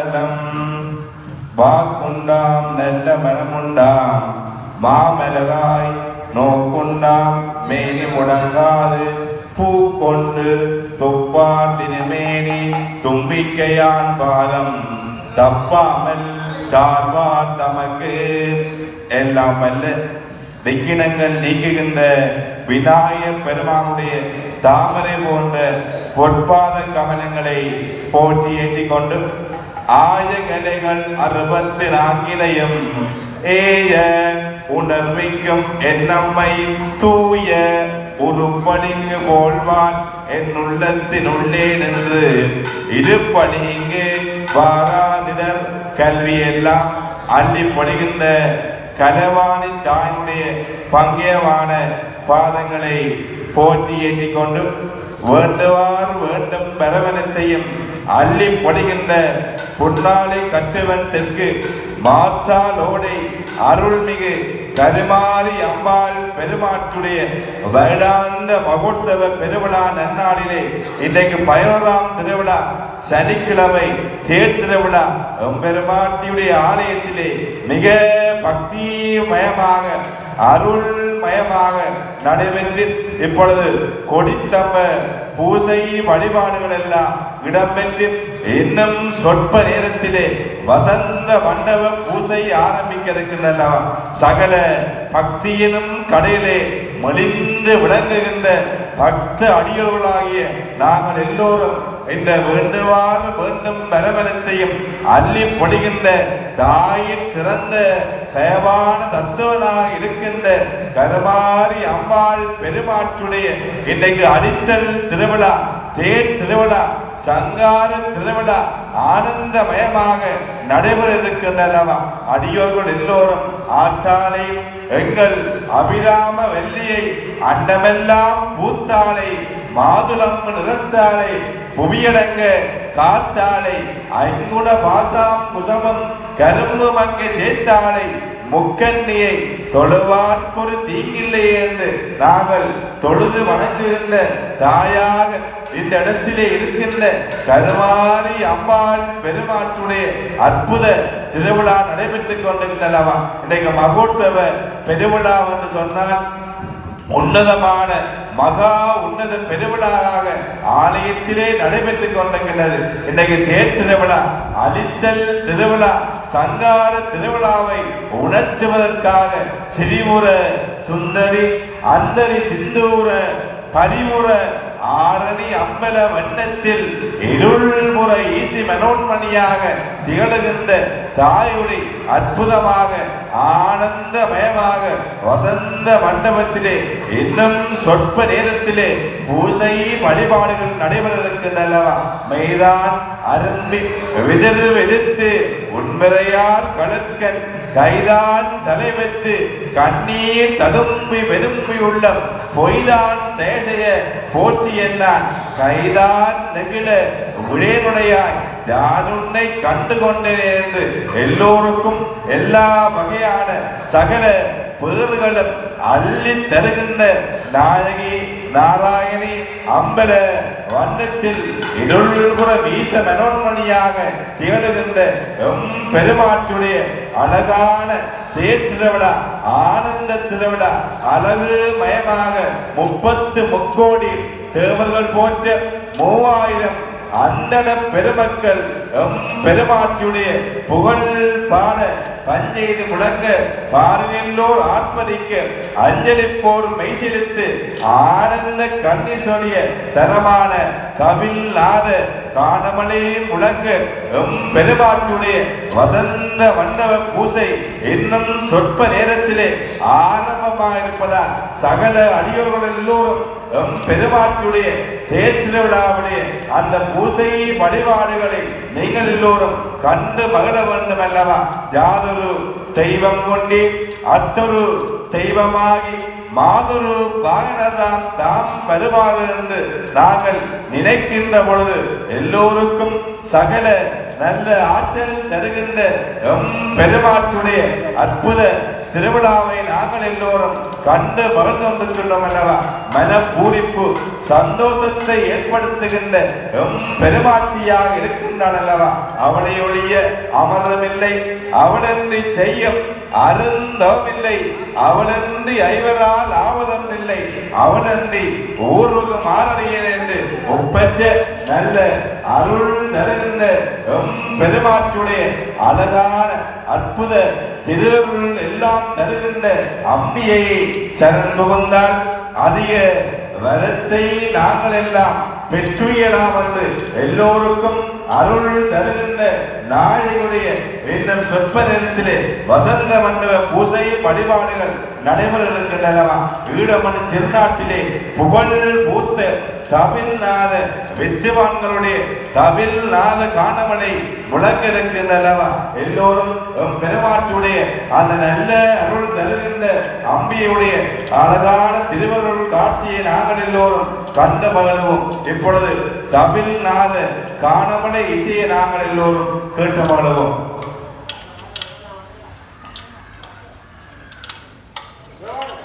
வானவலம் வாக்குண்டாம் நல்ல மனமுண்டாம் மாமலராய் நோக்குண்டாம் மேனி முடங்காது பூ கொண்டு தொப்பார் திருமேனி தும்பிக்கையான் பாதம் தப்பாமல் சார்வார் தமக்கு. எல்லாம் அல்ல விக்கினங்கள் நீக்குகின்ற விநாயகப் பெருமானுடைய தாமரை போன்ற பொற்பாத கமலங்களை போற்றி ஏற்றிக் கொண்டு ஆயகலைகள் 64 ஏய உணர்விக்கும் என்னம்மை தூய உருப்பணிங்கு போல்வான் என் உள்ளத்தினுள்ளே நின்று இருப்பணிங்கு வாராதிடர் கல்வியெல்லாம் அள்ளி படுகின்ற கலவாணி தாயுடைய பங்கேவான பாதங்களை போற்றி ஏற்றிக் கொண்டு வேண்டுவார் வேண்டும் பரவனத்தையும் அள்ளி படுகின்ற புன்னாலை கட்டுவன் தெற்கு மாத்தாலோடை அருள்மிகு கருமாரி அம்பாள் பெருமாட்டுடைய வருடாந்த மகோத்சவ பெருவிழா நன்னாளிலே இன்றைக்கு 11ஆம் திருவிழா சனிக்கிழமை தேர் திருவிழா பெருமாட்டியுடைய ஆலயத்திலே மிக பக்திமயமாக அருள்மயமாக நடைபெற்று இப்பொழுது கொடித்தம்ப பூசை வழிபாடுகள் எல்லாம் இடம்பெற்று இன்னும் சொற்ப நேரத்திலே வசந்த மண்டப பூசை ஆரம்பிக்க இருக்கின்றன. சகல பக்தியினும் கடையிலே மலிந்து விளங்குகின்ற பக்த அடியோர்களாகிய நாங்கள் எல்லோரும் இந்த வேண்டுவார் வேண்டும் பரவலத்தையும் அள்ளி படுகின்ற தாயின் சிறந்த தயவான தத்துவனாக இருக்கின்ற கருமாரி அம்பாள் பெருமாட்டுடைய இன்றைக்கு அடித்தல் திருவிழா தேர் திருவிழா சங்கார திருவிழா ஆனந்தமயமாக நடைபெற இருக்கின்றன. அடியோர்கள் எல்லோரும் ஆத்தாளை எங்கள் அபிராம வெள்ளியை அண்டமெல்லாம் பூத்தாளை மாதுளம் நிறத்தாளை புவியடங்க காத்தாளை ஐங்குண பாசாம் குசமம் கரும்பு மங்கை சேர்த்தாளை முக்கண்ணியை தொழுவார்க்கொரு தீங்கில்லையே என்று நாங்கள் தொழுது வணங்குகின்ற தாயாக இந்த இடத்திலே இருக்கின்ற கருமாரி அம்பாள் பெருமாட்டுடைய அற்புத திருவிழா நடைபெற்றுக் கொண்டிருக்கின்றனவா. இன்றைக்கு மகோத்சவ பெருவிழா என்று சொன்னால் உன்னதமான மகா உன்னத பெருவிழாவாக ஆலயத்திலே நடைபெற்றுக் கொண்டிருக்கின்றது. இன்றைக்கு தேர் திருவிழா அழித்தல் திருவிழா சங்கார திருவிழாவை உணர்த்துவதற்காக திரிபுர சுந்தரி அந்தரி சிந்தூர பரிமுற ஆரணி அம்பல வண்ணத்தில் இருள்முற ஈசி மனோன்மணியாக திகழுகின்ற தாயுடைய அற்புதமாக ஆனந்தமயமாக வசந்த மண்டபத்திலே இன்னும் சொற்ப நேரத்திலே பூசை வழிபாடுகள் நடைபெற இருக்கின்றன. மெய்தான் அரும்பி விதிர் வெதிர்த்து உண்பரையார் கலற்கண் கைதான் தலைவெத்து கண்ணீர் ததும்பி வெதும்பி உள்ள பொய்தான் செய்ய போற்றி என்னான் கைதான் நெகிழ உடேனுடையாய் நான் உன்னை கண்டு கொண்டேன் என்று எல்லோருக்கும் எல்லா வகையான சகல பேர்களும் அள்ளி தருகின்ற நாயகி நாராயணி அம்பல வண்ணத்தில் இருள்புற வீச மனோன்மணியாக திகழுகின்ற பெருமாட்டுடைய அழகான தேர் திருவிழா ஆனந்த திருவிழா அழகு மயமாக 30 முக்கோடி தேவர்கள் போன்ற 3000 அந்தன பெருமக்கள் பெருமாட்டுடைய புகழ் பாட பஞ்செய்து முழங்க பாரிலோர் ஆர்ப்பரிக்க அஞ்சலிப்போர் மெய்சிலித்து ஆனந்த கண்ணீர் சொலிய தரமான கவில்லாத காணமலே முழங்க பெருமாட்டுடைய வசந்த மண்டப பூசை இன்னும் சொற்ப நேரத்திலே ஆரம்பமாயிருப்பதால் சகல அடியோர்கள் எல்லோரும் பெருமாட்டுடைய தேர் திருவிழாவுடைய அந்த பூசை வழிபாடுகளை நீங்கள் எல்லோரும் கண்டு மகிழ வேண்டும் அல்லவா. யாதொரு தெய்வம் கொண்டே அத்தொரு தெய்வமாகி மாதொரு வாகனதாம் தாம் வருவார் என்று நாங்கள் நினைக்கின்ற பொழுது எல்லோருக்கும் சகல நல்ல ஆற்றல் தருகின்ற பெருமாட்டுடைய அற்புத திருவிழாவை நாங்கள் எல்லோரும் கண்டு மகிழ்ந்து கொண்டிருக்கின்றோம் அல்லவா? மன பூரிப்பு சந்தோஷத்தை ஏற்படுத்துகின்ற பெருமாட்டியாக இருக்கின்றான் அல்லவா? அவளை ஒழிய அமரமில்லை, அவளன்றி செய்யும் அருந்தமில்லை, அவளன்றி ஐவரால் ஆவதம் இல்லை, அவளன்றி ஊர்வகு மாறறியன் என்று ஒப்பற்ற நல்ல அருள் தருகின்ற பெருமாற்றுடைய அழகான அற்புத திருவருள் எல்லாம் தருகின்ற அம்பியை சரண் புகுந்தால் அதிக வரத்தை நாங்கள் எல்லாம் பெற்றுயலாம் என்று எல்லோருக்கும் அருள் தருகின்ற நாயகனுடைய இன்னும் சொற்ப நேரத்திலே வசந்த மண்டப பூசை வழிபாடுகள் நடைபெற இருக்கின்றனவா? ஈழமணி திருநாட்டிலே புகழ் பூத்த தமிழ்நாத வித்துவான்களுடைய தமிழ்நாத காணமனை முழங்க இருக்கின்றனவா? எல்லோரும் பெருமாற்றுடைய அந்த நல்ல அருள் தருகின்ற அம்பியுடைய அழகான திருவருள் காட்சியை நாங்கள் எல்லோரும் கண்டு மகிழ்வோம். இப்பொழுது தமிழ்நாத காணமனை இசையை நாங்கள் எல்லோரும் கேட்டு மகிழ்வோம். Yeah.